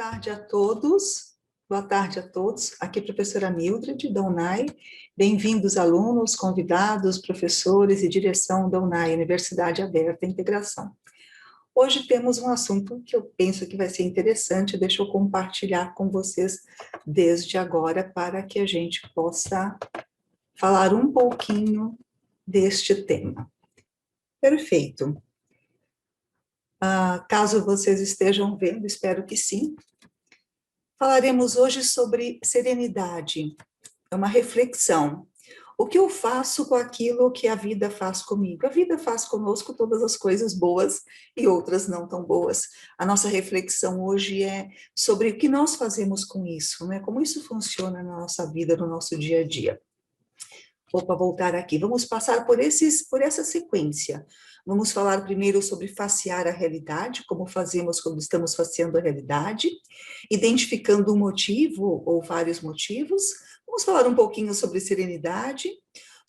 tarde a todos. Boa tarde a todos. Aqui é a professora Mildred, da UNAI. Bem-vindos, alunos, convidados, professores e direção da UNAI, Universidade Aberta e Integração. Hoje temos um assunto que eu penso que vai ser interessante, deixa eu compartilhar com vocês desde agora para que a gente possa falar um pouquinho deste tema. Perfeito. Caso vocês estejam vendo, espero que sim, falaremos hoje sobre serenidade. É uma reflexão. O que eu faço com aquilo que a vida faz comigo? A vida faz conosco todas as coisas boas e outras não tão boas. A nossa reflexão hoje é sobre o que nós fazemos com isso, né? Como isso funciona na nossa vida, no nosso dia a dia. Para voltar aqui, vamos passar por essa sequência. Vamos falar primeiro sobre facear a realidade, como fazemos quando estamos faceando a realidade, identificando um motivo ou vários motivos. Vamos falar um pouquinho sobre serenidade,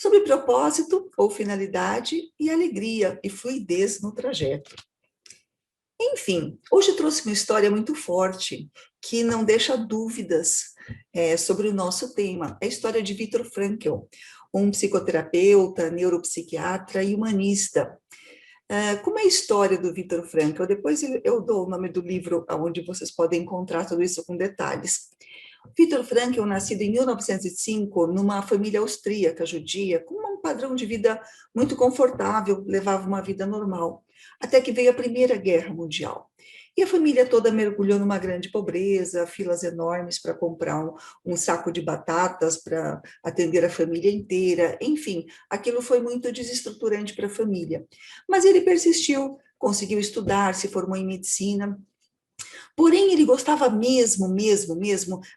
sobre propósito ou finalidade e alegria e fluidez no trajeto. Enfim, hoje trouxe uma história muito forte, que não deixa dúvidas sobre o nosso tema. É a história de Viktor Frankl, um psicoterapeuta, neuropsiquiatra e humanista. Como é a história do Viktor Frankl? Depois eu dou o nome do livro, onde vocês podem encontrar tudo isso com detalhes. Viktor Frankl, nascido em 1905, numa família austríaca judia, com um padrão de vida muito confortável, levava uma vida normal, até que veio a Primeira Guerra Mundial. E a família toda mergulhou numa grande pobreza, filas enormes para comprar um saco de batatas para atender a família inteira. Enfim, aquilo foi muito desestruturante para a família. Mas ele persistiu, conseguiu estudar, se formou em medicina. Porém, ele gostava mesmo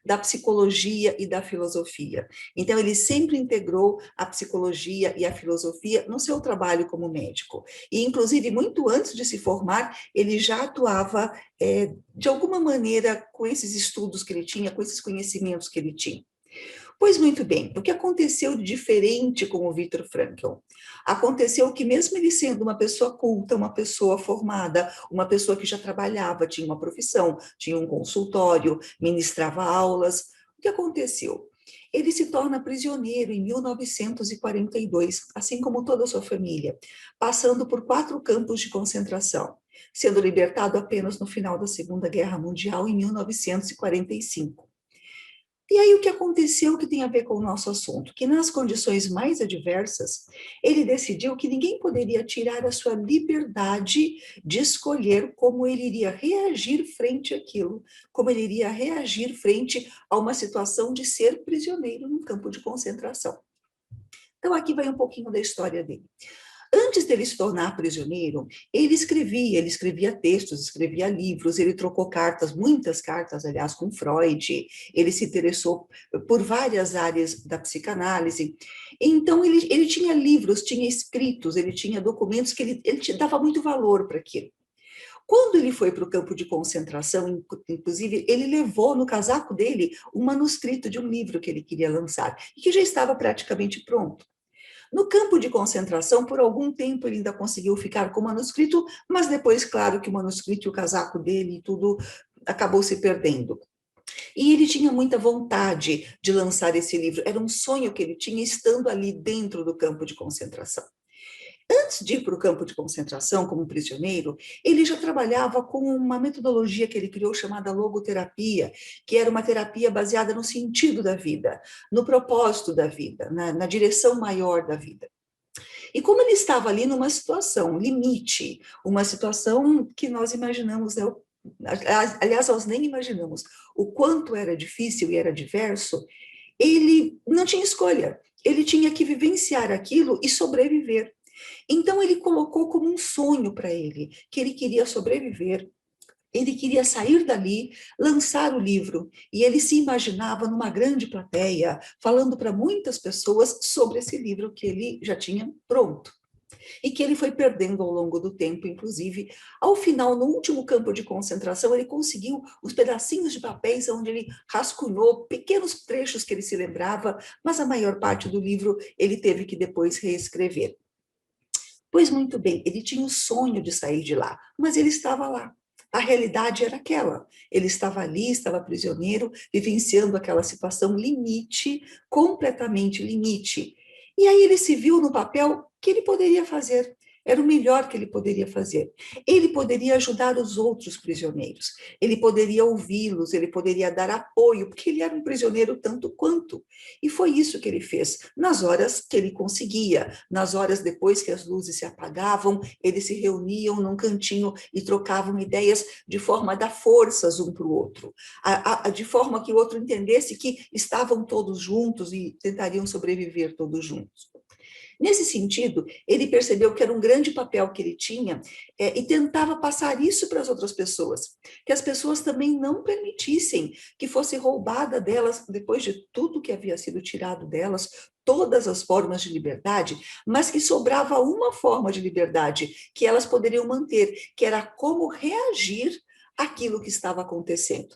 da psicologia e da filosofia. Então, ele sempre integrou a psicologia e a filosofia no seu trabalho como médico. E, inclusive, muito antes de se formar, ele já atuava, de alguma maneira, com esses estudos que ele tinha, com esses conhecimentos que ele tinha. Pois muito bem, o que aconteceu de diferente com o Viktor Frankl? Aconteceu que mesmo ele sendo uma pessoa culta, uma pessoa formada, uma pessoa que já trabalhava, tinha uma profissão, tinha um consultório, ministrava aulas, o que aconteceu? Ele se torna prisioneiro em 1942, assim como toda a sua família, passando por 4 campos de concentração, sendo libertado apenas no final da Segunda Guerra Mundial, em 1945. E aí o que aconteceu que tem a ver com o nosso assunto? Que nas condições mais adversas, ele decidiu que ninguém poderia tirar a sua liberdade de escolher como ele iria reagir frente àquilo, como ele iria reagir frente a uma situação de ser prisioneiro num campo de concentração. Então aqui vai um pouquinho da história dele. Antes dele se tornar prisioneiro, ele escrevia textos, escrevia livros, ele trocou cartas, muitas cartas, aliás, com Freud, ele se interessou por várias áreas da psicanálise. Então, ele tinha livros, tinha escritos, ele tinha documentos que ele dava muito valor para aquilo. Quando ele foi para o campo de concentração, inclusive, ele levou no casaco dele um manuscrito de um livro que ele queria lançar, e que já estava praticamente pronto. No campo de concentração, por algum tempo ele ainda conseguiu ficar com o manuscrito, mas depois, claro, que o manuscrito e o casaco dele e tudo acabou se perdendo. E ele tinha muita vontade de lançar esse livro, era um sonho que ele tinha estando ali dentro do campo de concentração. Antes de ir para o campo de concentração como prisioneiro, ele já trabalhava com uma metodologia que ele criou chamada logoterapia, que era uma terapia baseada no sentido da vida, no propósito da vida, na direção maior da vida. E como ele estava ali numa situação limite, uma situação que nós imaginamos, né? Aliás, nós nem imaginamos o quanto era difícil e era adverso, ele não tinha escolha, ele tinha que vivenciar aquilo e sobreviver. Então, ele colocou como um sonho para ele, que ele queria sobreviver, ele queria sair dali, lançar o livro, e ele se imaginava numa grande plateia, falando para muitas pessoas sobre esse livro que ele já tinha pronto. E que ele foi perdendo ao longo do tempo, inclusive, ao final, no último campo de concentração, ele conseguiu os pedacinhos de papéis onde ele rascunhou pequenos trechos que ele se lembrava, mas a maior parte do livro ele teve que depois reescrever. Pois muito bem, ele tinha o sonho de sair de lá, mas ele estava lá, A realidade era aquela. Ele estava ali, estava prisioneiro, vivenciando aquela situação limite, completamente limite. E aí ele se viu no papel que ele poderia fazer. Era o melhor que ele poderia fazer. Ele poderia ajudar os outros prisioneiros, ele poderia ouvi-los, ele poderia dar apoio, porque ele era um prisioneiro tanto quanto. E foi isso que ele fez, nas horas que ele conseguia, nas horas depois que as luzes se apagavam, eles se reuniam num cantinho e trocavam ideias de forma a dar forças um para o outro, de forma que o outro entendesse que estavam todos juntos e tentariam sobreviver todos juntos. Nesse sentido, ele percebeu que era um grande papel que ele tinha e tentava passar isso para as outras pessoas, que as pessoas também não permitissem que fosse roubada delas, depois de tudo que havia sido tirado delas, todas as formas de liberdade, mas que sobrava uma forma de liberdade que elas poderiam manter, que era como reagir àquilo que estava acontecendo.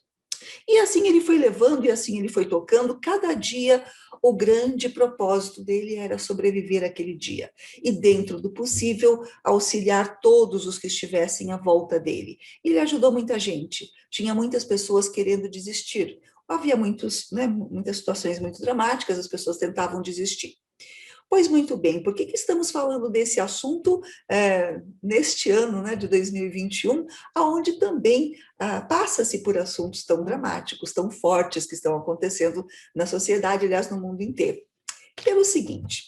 E assim ele foi levando e assim ele foi tocando. Cada dia o grande propósito dele era sobreviver aquele dia e, dentro do possível, auxiliar todos os que estivessem à volta dele. Ele ajudou muita gente, tinha muitas pessoas querendo desistir. Havia muitas situações muito dramáticas, as pessoas tentavam desistir. Pois muito bem, por que estamos falando desse assunto neste ano, né, de 2021, onde também passa-se por assuntos tão dramáticos, tão fortes que estão acontecendo na sociedade, aliás, no mundo inteiro? Pelo seguinte,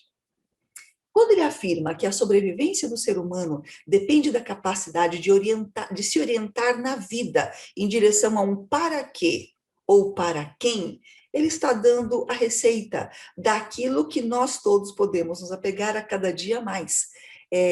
quando ele afirma que a sobrevivência do ser humano depende da capacidade de se orientar na vida em direção a um para quê ou para quem, ele está dando a receita daquilo que nós todos podemos nos apegar a cada dia mais,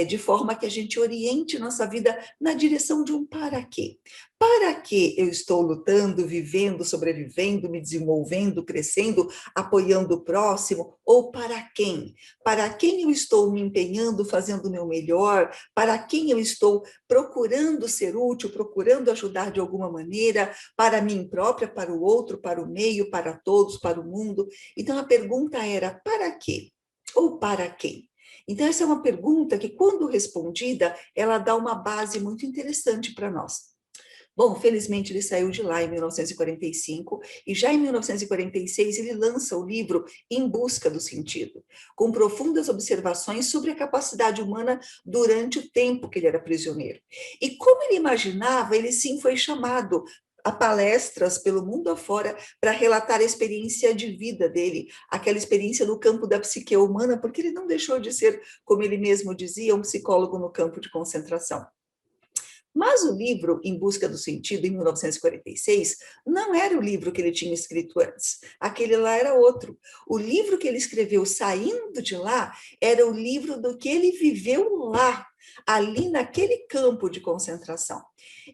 de forma que a gente oriente nossa vida na direção de um para quê. Para que eu estou lutando, vivendo, sobrevivendo, me desenvolvendo, crescendo, apoiando o próximo, ou para quem? Para quem eu estou me empenhando, fazendo o meu melhor? Para quem eu estou procurando ser útil, procurando ajudar de alguma maneira, para mim própria, para o outro, para o meio, para todos, para o mundo? Então a pergunta era: para quê? Ou para quem? Então essa é uma pergunta que, quando respondida, ela dá uma base muito interessante para nós. Bom, felizmente ele saiu de lá em 1945 e já em 1946 ele lança o livro Em Busca do Sentido, com profundas observações sobre a capacidade humana durante o tempo que ele era prisioneiro. E como ele imaginava, ele sim foi chamado a palestras pelo mundo afora para relatar a experiência de vida dele, aquela experiência no campo da psique humana, porque ele não deixou de ser, como ele mesmo dizia, um psicólogo no campo de concentração. Mas o livro Em Busca do Sentido, em 1946, não era o livro que ele tinha escrito antes. Aquele lá era outro. O livro que ele escreveu saindo de lá era o livro do que ele viveu lá, ali naquele campo de concentração.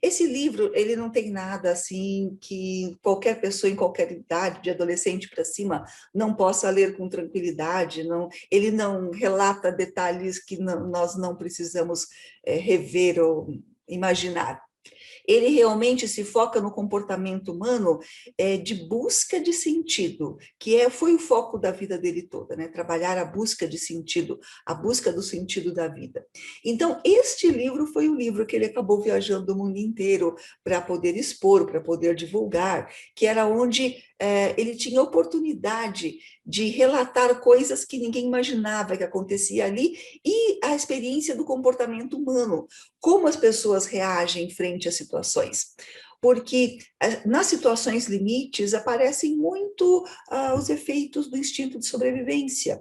Esse livro, ele não tem nada assim que qualquer pessoa em qualquer idade, de adolescente para cima, não possa ler com tranquilidade. Não, ele não relata detalhes que nós não precisamos rever ou imaginar. Ele realmente se foca no comportamento humano de busca de sentido, foi o foco da vida dele toda, né? Trabalhar a busca de sentido, a busca do sentido da vida. Então, este livro foi o livro que ele acabou viajando o mundo inteiro para poder expor, para poder divulgar, que era onde ele tinha oportunidade de relatar coisas que ninguém imaginava que acontecia ali, e a experiência do comportamento humano, como as pessoas reagem frente às situações. Porque nas situações limites aparecem muito os efeitos do instinto de sobrevivência.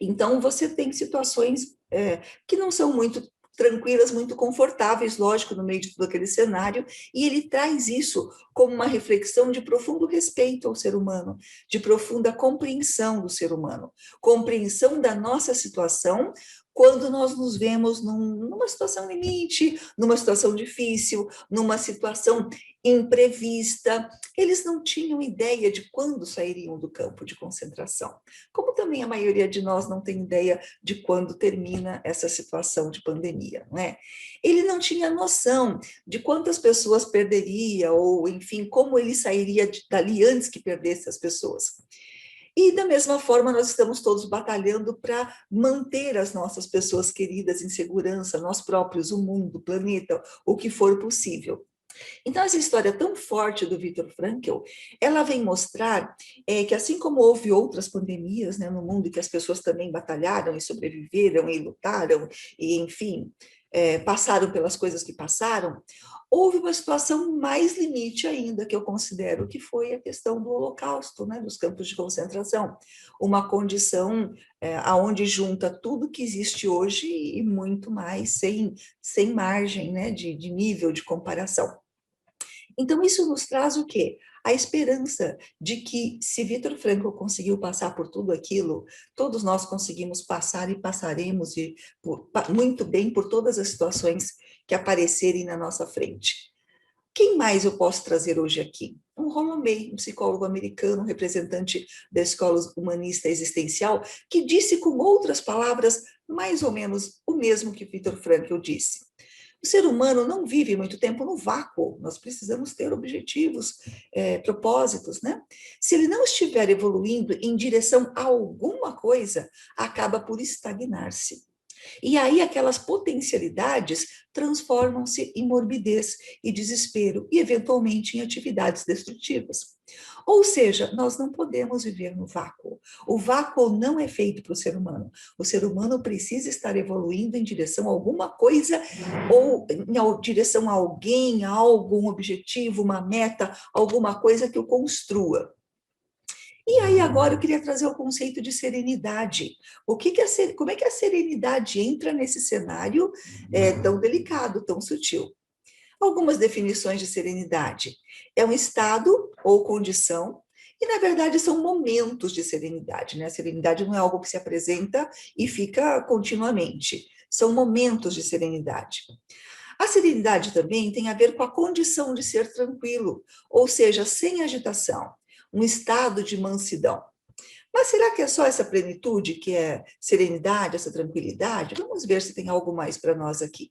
Então, você tem situações que não são muito tranquilas, muito confortáveis, lógico, no meio de todo aquele cenário, e ele traz isso como uma reflexão de profundo respeito ao ser humano, de profunda compreensão do ser humano, compreensão da nossa situação quando nós nos vemos numa situação limite, numa situação difícil, numa situação imprevista. Eles não tinham ideia de quando sairiam do campo de concentração, como também a maioria de nós não tem ideia de quando termina essa situação de pandemia, não é? Ele não tinha noção de quantas pessoas perderia, ou, enfim, como ele sairia dali antes que perdesse as pessoas. E, da mesma forma, nós estamos todos batalhando para manter as nossas pessoas queridas em segurança, nós próprios, o mundo, o planeta, o que for possível. Então, essa história tão forte do Viktor Frankl, ela vem mostrar que assim como houve outras pandemias, né, no mundo, e que as pessoas também batalharam e sobreviveram e lutaram, e enfim, passaram pelas coisas que passaram, houve uma situação mais limite ainda, que eu considero que foi a questão do Holocausto, né, dos campos de concentração. Uma condição aonde junta tudo que existe hoje e muito mais, sem margem, né, de nível de comparação. Então, isso nos traz o quê? A esperança de que, se Viktor Frankl conseguiu passar por tudo aquilo, todos nós conseguimos passar e passaremos muito bem por todas as situações que aparecerem na nossa frente. Quem mais eu posso trazer hoje aqui? Um Rollo May, um psicólogo americano, representante da escola humanista existencial, que disse com outras palavras mais ou menos o mesmo que Viktor Frankl disse. O ser humano não vive muito tempo no vácuo, nós precisamos ter objetivos, propósitos, né? Se ele não estiver evoluindo em direção a alguma coisa, acaba por estagnar-se. E aí aquelas potencialidades transformam-se em morbidez e desespero e eventualmente em atividades destrutivas. Ou seja, nós não podemos viver no vácuo. O vácuo não é feito para o ser humano. O ser humano precisa estar evoluindo em direção a alguma coisa ou em direção a alguém, a algum objetivo, uma meta, alguma coisa que o construa. E aí agora eu queria trazer o conceito de serenidade. Como é que a serenidade entra nesse cenário tão delicado, tão sutil? Algumas definições de serenidade. É um estado ou condição, e na verdade são momentos de serenidade, né? A serenidade não é algo que se apresenta e fica continuamente. São momentos de serenidade. A serenidade também tem a ver com a condição de ser tranquilo, ou seja, sem agitação, um estado de mansidão. Mas será que é só essa plenitude que é serenidade, essa tranquilidade? Vamos ver se tem algo mais para nós aqui.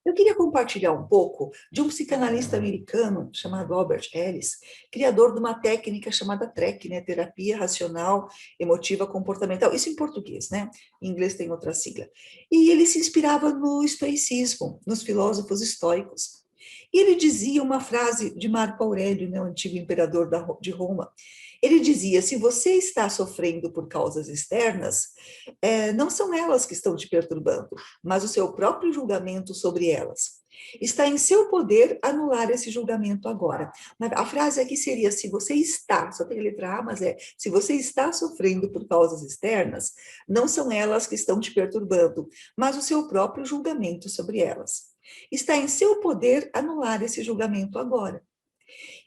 Eu queria compartilhar um pouco de um psicanalista americano chamado Albert Ellis, criador de uma técnica chamada TREC, né? Terapia Racional, Emotiva, Comportamental. Isso em português, né? Em inglês tem outra sigla. E ele se inspirava no estoicismo, nos filósofos estoicos. E ele dizia uma frase de Marco Aurélio, né? O antigo imperador de Roma. Ele dizia: se você está sofrendo por causas externas, não são elas que estão te perturbando, mas o seu próprio julgamento sobre elas. Está em seu poder anular esse julgamento agora. A frase aqui seria: se você está, só tem a letra A, mas se você está sofrendo por causas externas, não são elas que estão te perturbando, mas o seu próprio julgamento sobre elas. Está em seu poder anular esse julgamento agora.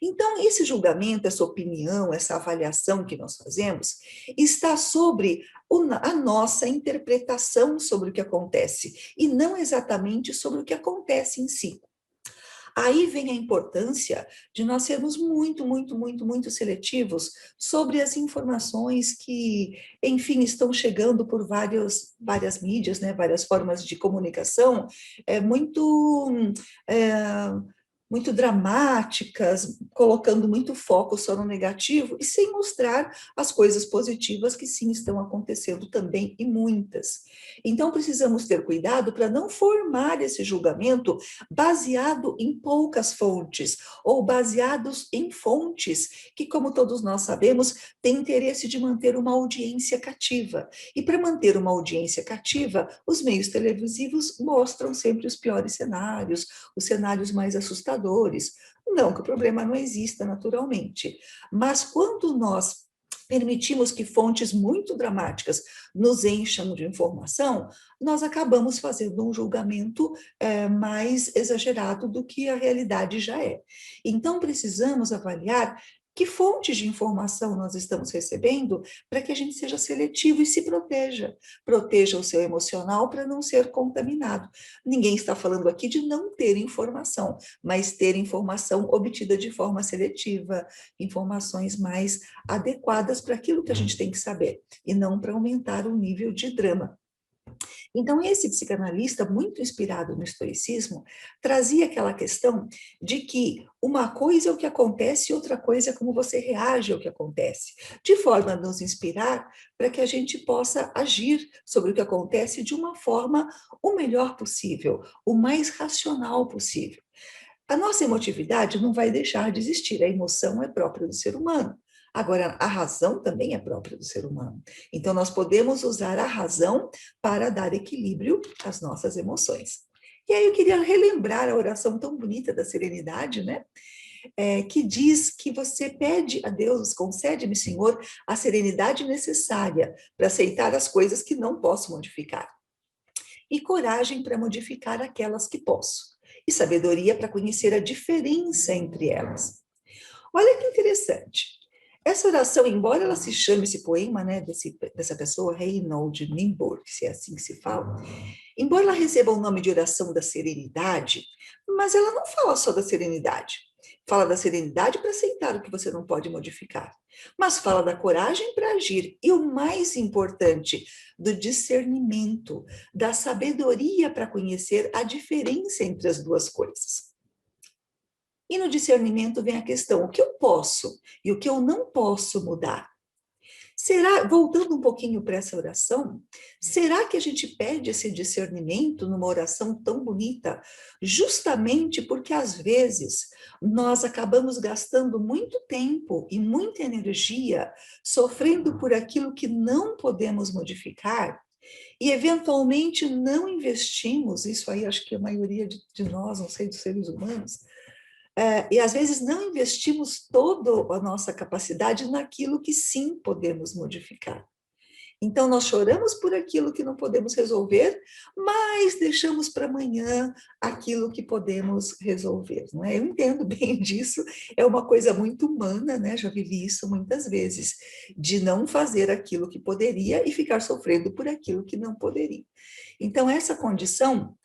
Então, esse julgamento, essa opinião, essa avaliação que nós fazemos, está sobre a nossa interpretação sobre o que acontece, e não exatamente sobre o que acontece em si. Aí vem a importância de nós sermos muito, muito, muito, muito seletivos sobre as informações que, enfim, estão chegando por várias mídias, né, várias formas de comunicação, muito é, muito dramáticas, colocando muito foco só no negativo e sem mostrar as coisas positivas que sim estão acontecendo também, e muitas. Então, precisamos ter cuidado para não formar esse julgamento baseado em poucas fontes, ou baseados em fontes que, como todos nós sabemos, têm interesse de manter uma audiência cativa. E para manter uma audiência cativa, os meios televisivos mostram sempre os piores cenários, os cenários mais assustadores. Não que o problema não exista naturalmente, mas quando nós permitimos que fontes muito dramáticas nos encham de informação, nós acabamos fazendo um julgamento mais exagerado do que a realidade já é. Então, precisamos avaliar que fontes de informação nós estamos recebendo para que a gente seja seletivo e se proteja. Proteja o seu emocional para não ser contaminado. Ninguém está falando aqui de não ter informação, mas ter informação obtida de forma seletiva, informações mais adequadas para aquilo que a gente tem que saber, e não para aumentar o nível de drama. Então, esse psicanalista, muito inspirado no estoicismo, trazia aquela questão de que uma coisa é o que acontece e outra coisa é como você reage ao que acontece, de forma a nos inspirar para que a gente possa agir sobre o que acontece de uma forma o melhor possível, o mais racional possível. A nossa emotividade não vai deixar de existir, a emoção é própria do ser humano. Agora, a razão também é própria do ser humano. Então, nós podemos usar a razão para dar equilíbrio às nossas emoções. E aí eu queria relembrar a oração tão bonita da serenidade, né? Que diz que você pede a Deus, concede-me, Senhor, a serenidade necessária para aceitar as coisas que não posso modificar, e coragem para modificar aquelas que posso, e sabedoria para conhecer a diferença entre elas. Olha que interessante. Essa oração, embora ela se chame esse poema, né, dessa pessoa, Reinhold Niebuhr, se é assim que se fala, embora ela receba o nome de oração da serenidade, mas ela não fala só da serenidade. Fala da serenidade para aceitar o que você não pode modificar, mas fala da coragem para agir e, o mais importante, do discernimento, da sabedoria para conhecer a diferença entre as duas coisas. E no discernimento vem a questão: o que eu posso e o que eu não posso mudar? Será, voltando um pouquinho para essa oração, será que a gente pede esse discernimento numa oração tão bonita, justamente porque às vezes nós acabamos gastando muito tempo e muita energia sofrendo por aquilo que não podemos modificar e eventualmente não investimos, isso aí acho que a maioria de nós, não sei, dos seres humanos, e às vezes não investimos toda a nossa capacidade naquilo que sim podemos modificar. Então, nós choramos por aquilo que não podemos resolver, mas deixamos para amanhã aquilo que podemos resolver, não é? Eu entendo bem disso, é uma coisa muito humana, né? Já vivi isso muitas vezes, de não fazer aquilo que poderia e ficar sofrendo por aquilo que não poderia. Então, essa condição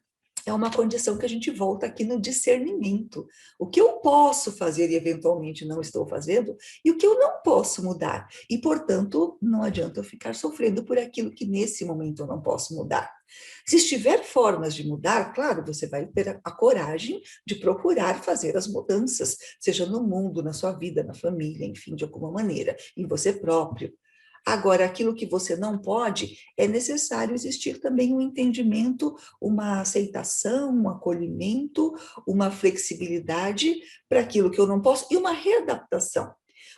é uma condição que a gente volta aqui no discernimento. O que eu posso fazer e eventualmente não estou fazendo, e o que eu não posso mudar. E, portanto, não adianta eu ficar sofrendo por aquilo que nesse momento eu não posso mudar. Se estiver formas de mudar, claro, você vai ter a coragem de procurar fazer as mudanças, seja no mundo, na sua vida, na família, enfim, de alguma maneira, em você próprio. Agora, aquilo que você não pode, é necessário existir também um entendimento, uma aceitação, um acolhimento, uma flexibilidade para aquilo que eu não posso e uma readaptação.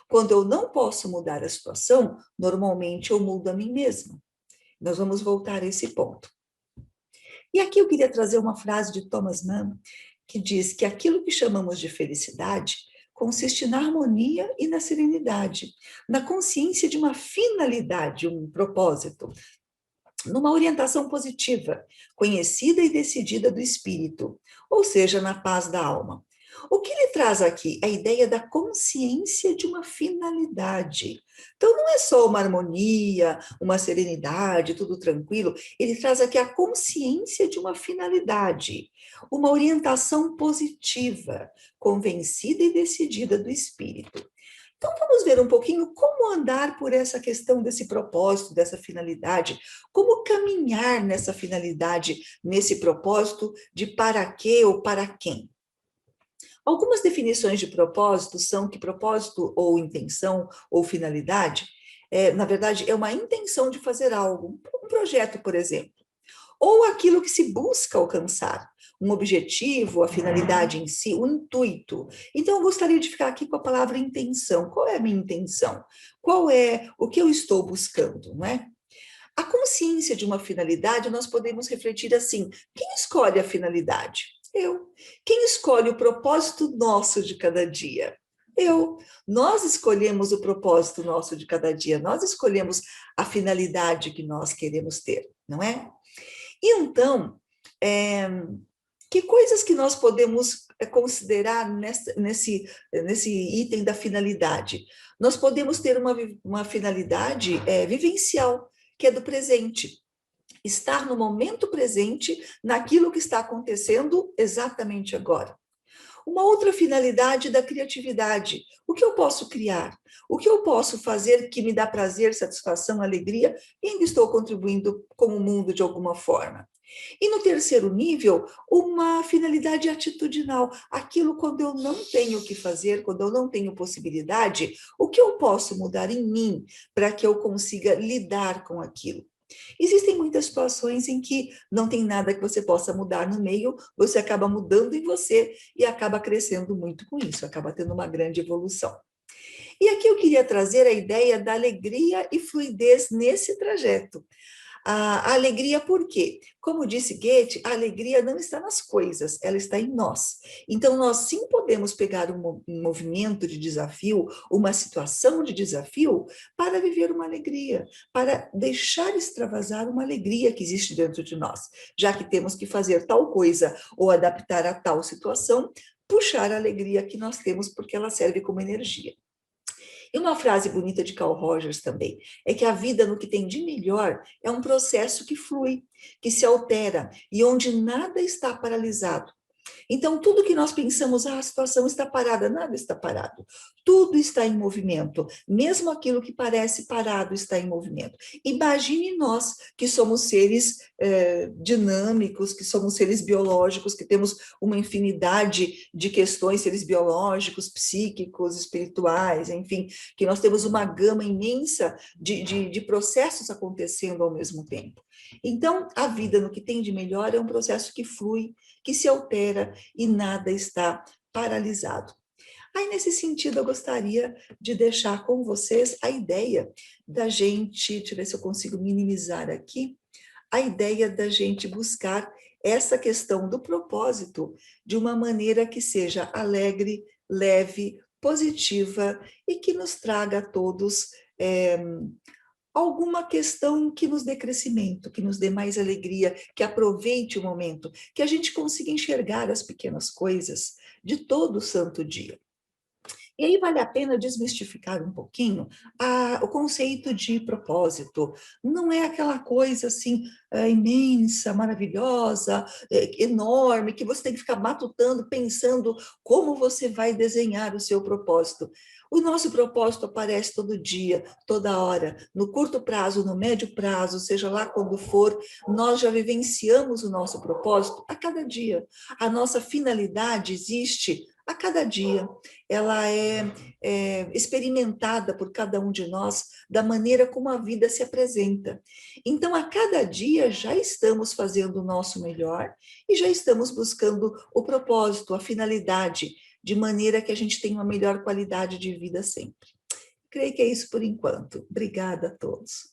Quando eu não posso mudar a situação, normalmente eu mudo a mim mesma. Nós vamos voltar a esse ponto. E aqui eu queria trazer uma frase de Thomas Mann, que diz que aquilo que chamamos de felicidade consiste na harmonia e na serenidade, na consciência de uma finalidade, um propósito, numa orientação positiva, conhecida e decidida do espírito, ou seja, na paz da alma. O que ele traz aqui? A ideia da consciência de uma finalidade. Então, não é só uma harmonia, uma serenidade, tudo tranquilo. Ele traz aqui a consciência de uma finalidade, uma orientação positiva, convencida e decidida do espírito. Então, vamos ver um pouquinho como andar por essa questão desse propósito, dessa finalidade, como caminhar nessa finalidade, nesse propósito de para quê ou para quem. Algumas definições de propósito são que propósito ou intenção ou finalidade, na verdade, é uma intenção de fazer algo, um projeto, por exemplo, ou aquilo que se busca alcançar, um objetivo, a finalidade em si, o intuito. Então, eu gostaria de ficar aqui com a palavra intenção. Qual é a minha intenção? Qual é o que eu estou buscando, não é? A consciência de uma finalidade, nós podemos refletir assim: quem escolhe a finalidade? Eu. Quem escolhe o propósito nosso de cada dia? Eu. Nós escolhemos o propósito nosso de cada dia, nós escolhemos a finalidade que nós queremos ter, não é? E então, que coisas que nós podemos considerar nesse item da finalidade? Nós podemos ter uma finalidade vivencial, que é do presente. Estar no momento presente, naquilo que está acontecendo exatamente agora. Uma outra finalidade da criatividade. O que eu posso criar? O que eu posso fazer que me dá prazer, satisfação, alegria e ainda estou contribuindo com o mundo de alguma forma? E no terceiro nível, uma finalidade atitudinal. Aquilo quando eu não tenho o que fazer, quando eu não tenho possibilidade, o que eu posso mudar em mim para que eu consiga lidar com aquilo? Existem muitas situações em que não tem nada que você possa mudar no meio, você acaba mudando em você e acaba crescendo muito com isso, acaba tendo uma grande evolução. E aqui eu queria trazer a ideia da alegria e fluidez nesse trajeto. A alegria, por quê? Como disse Goethe, a alegria não está nas coisas, ela está em nós. Então, nós sim podemos pegar um movimento de desafio, uma situação de desafio, para viver uma alegria, para deixar extravasar uma alegria que existe dentro de nós. Já que temos que fazer tal coisa ou adaptar a tal situação, puxar a alegria que nós temos, porque ela serve como energia. E uma frase bonita de Carl Rogers também, é que a vida no que tem de melhor é um processo que flui, que se altera e onde nada está paralisado. Então, tudo que nós pensamos, a situação está parada, nada está parado. Tudo está em movimento. Mesmo aquilo que parece parado está em movimento. Imagine nós, que somos seres dinâmicos, que somos seres biológicos, que temos uma infinidade de questões, seres biológicos, psíquicos, espirituais, enfim, que nós temos uma gama imensa de processos acontecendo ao mesmo tempo. Então, a vida no que tem de melhor é um processo que flui, que se altera e nada está paralisado. Aí, nesse sentido, eu gostaria de deixar com vocês a ideia da gente, deixa eu ver se eu consigo minimizar aqui, a ideia da gente buscar essa questão do propósito de uma maneira que seja alegre, leve, positiva e que nos traga a todos alguma questão que nos dê crescimento, que nos dê mais alegria, que aproveite o momento, que a gente consiga enxergar as pequenas coisas de todo o santo dia. E aí vale a pena desmistificar um pouquinho o conceito de propósito. Não é aquela coisa assim imensa, maravilhosa, enorme, que você tem que ficar matutando, pensando como você vai desenhar o seu propósito. O nosso propósito aparece todo dia, toda hora, no curto prazo, no médio prazo, seja lá quando for, nós já vivenciamos o nosso propósito a cada dia. A nossa finalidade existe a cada dia. Ela é experimentada por cada um de nós da maneira como a vida se apresenta. Então, a cada dia já estamos fazendo o nosso melhor e já estamos buscando o propósito, a finalidade, de maneira que a gente tenha uma melhor qualidade de vida sempre. Creio que é isso por enquanto. Obrigada a todos.